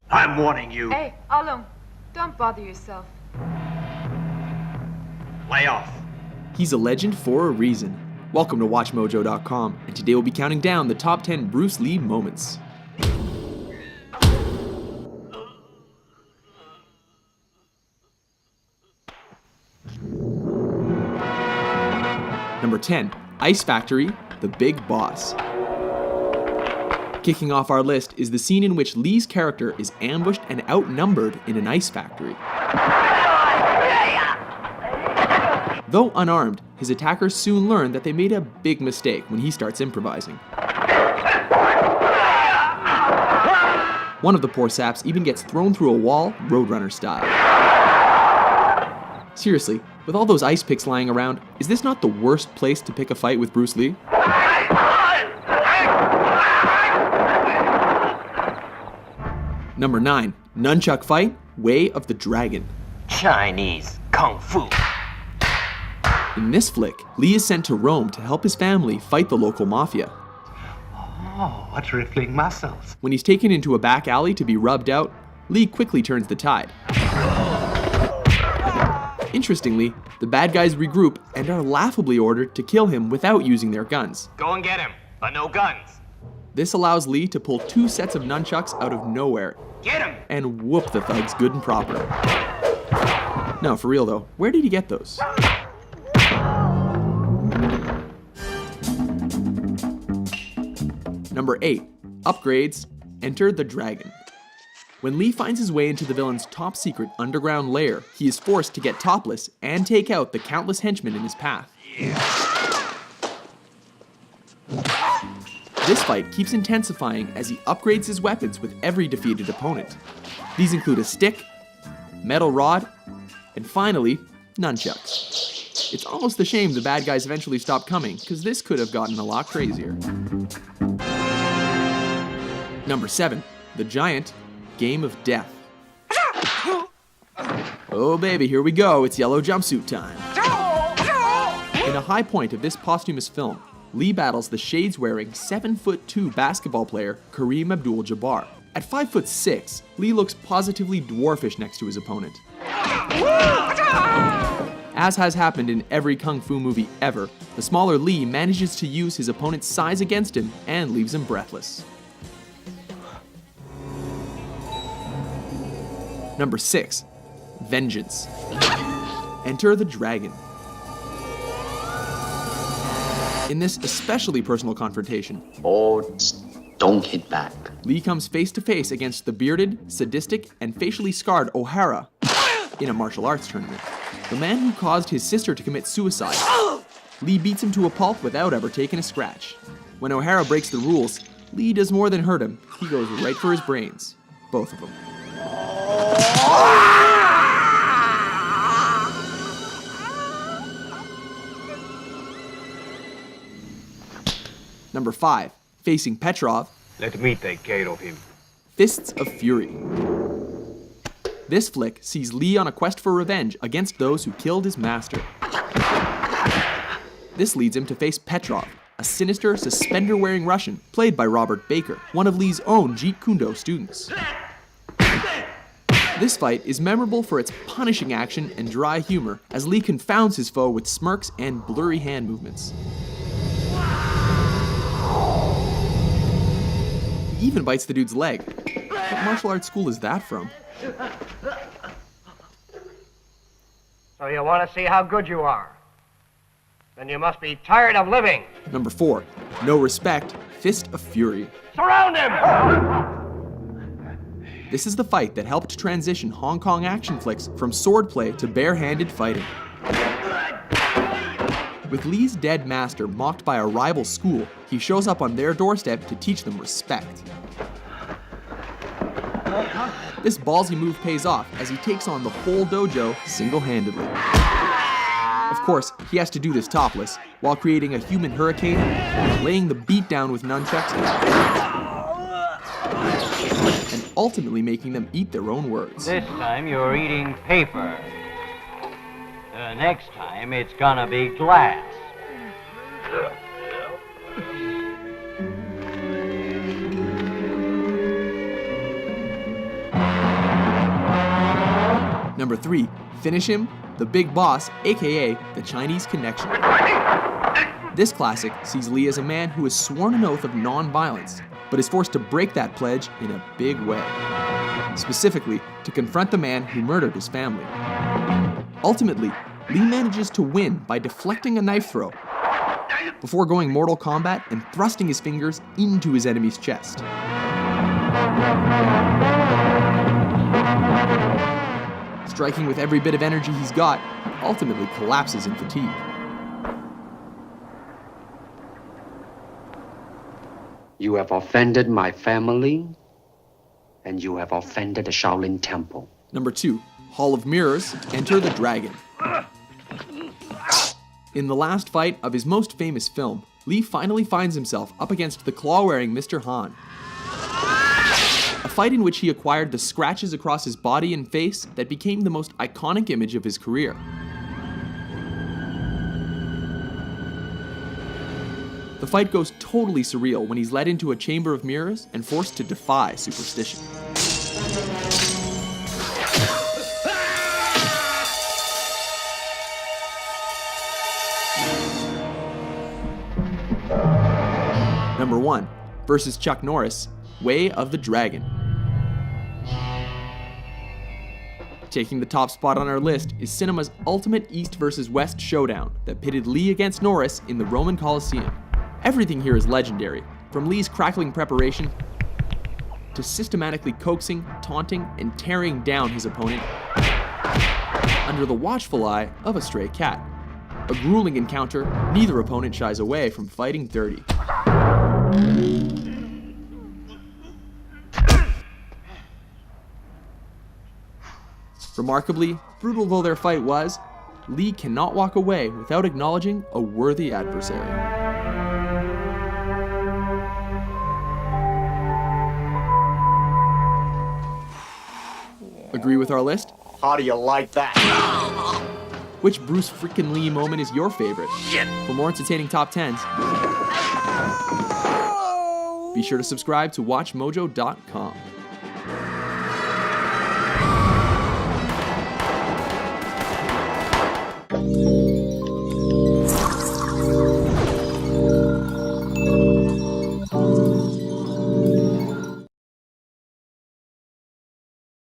I'm warning you. Hey, Alung, don't bother yourself. Lay off. He's a legend for a reason. Welcome to WatchMojo.com, and today we'll be counting down the top 10 Bruce Lee moments. Number 10, Ice Factory, The Big Boss. Kicking off our list is the scene in which Lee's character is ambushed and outnumbered in an ice factory. Though unarmed, his attackers soon learn that they made a big mistake when he starts improvising. One of the poor saps even gets thrown through a wall, Roadrunner style. Seriously, with all those ice picks lying around, is this not the worst place to pick a fight with Bruce Lee? Number 9, Nunchuck Fight, Way of the Dragon. Chinese Kung Fu. In this flick, Lee is sent to Rome to help his family fight the local mafia. Oh, what rippling muscles. When he's taken into a back alley to be rubbed out, Lee quickly turns the tide. Interestingly, the bad guys regroup and are laughably ordered to kill him without using their guns. Go and get him, but no guns. This allows Lee to pull 2 sets of nunchucks out of nowhere Get him! and whoop the thugs good and proper. No, for real though, where did he get those? Number 8, Upgrades, Enter the Dragon. When Lee finds his way into the villain's top secret underground lair, he is forced to get topless and take out the countless henchmen in his path. This fight keeps intensifying as he upgrades his weapons with every defeated opponent. These include a stick, metal rod, and finally, nunchucks. It's almost a shame the bad guys eventually stopped coming, because this could have gotten a lot crazier. Number 7, The Giant, Game of Death. Oh baby, here we go, it's yellow jumpsuit time. In a high point of this posthumous film, Lee battles the shades-wearing 7'2" basketball player Kareem Abdul-Jabbar. At 5'6", Lee looks positively dwarfish next to his opponent. As has happened in every kung fu movie ever, the smaller Lee manages to use his opponent's size against him and leaves him breathless. Number 6, Vengeance. Enter the Dragon. In this especially personal confrontation, don't hit back. Lee comes face to face against the bearded, sadistic, and facially scarred O'Hara in a martial arts tournament. The man who caused his sister to commit suicide. Lee beats him to a pulp without ever taking a scratch. When O'Hara breaks the rules, Lee does more than hurt him. He goes right for his brains. Both of them. Number 5, facing Petrov. Let me take care of him. Fists of Fury. This flick sees Lee on a quest for revenge against those who killed his master. This leads him to face Petrov, a sinister, suspender-wearing Russian, played by Robert Baker, one of Lee's own Jeet Kune Do students. This fight is memorable for its punishing action and dry humor, as Lee confounds his foe with smirks and blurry hand movements. He even bites the dude's leg. What martial arts school is that from? So you want to see how good you are? Then you must be tired of living. Number 4, No Respect, Fist of Fury. Surround him! This is the fight that helped transition Hong Kong action flicks from swordplay to bare-handed fighting. With Lee's dead master mocked by a rival school, he shows up on their doorstep to teach them respect. This ballsy move pays off as he takes on the whole dojo single-handedly. Of course, he has to do this topless, while creating a human hurricane, laying the beat down with nunchucks, and ultimately making them eat their own words. This time you're eating paper. Next time it's gonna be glass. 3. Finish Him, The Big Boss, aka The Chinese Connection. This classic sees Lee as a man who has sworn an oath of non-violence, but is forced to break that pledge in a big way. Specifically, to confront the man who murdered his family. Ultimately, Lee manages to win by deflecting a knife throw, before going Mortal Kombat and thrusting his fingers into his enemy's chest. Striking with every bit of energy he's got, he ultimately collapses in fatigue. You have offended my family, and you have offended the Shaolin Temple. Number 2, Hall of Mirrors, Enter the Dragon. In the last fight of his most famous film, Lee finally finds himself up against the claw-wearing Mr. Han. A fight in which he acquired the scratches across his body and face that became the most iconic image of his career. The fight goes totally surreal when he's led into a chamber of mirrors and forced to defy superstition. Number 1, versus Chuck Norris, Way of the Dragon. Taking the top spot on our list is cinema's ultimate East versus West showdown that pitted Lee against Norris in the Roman Colosseum. Everything here is legendary, from Lee's crackling preparation to systematically coaxing, taunting, and tearing down his opponent under the watchful eye of a stray cat. A grueling encounter, neither opponent shies away from fighting dirty. Remarkably, brutal though their fight was, Lee cannot walk away without acknowledging a worthy adversary. Agree with our list? How do you like that? Which Bruce frickin' Lee moment is your favorite? For more entertaining top 10s, be sure to subscribe to WatchMojo.com.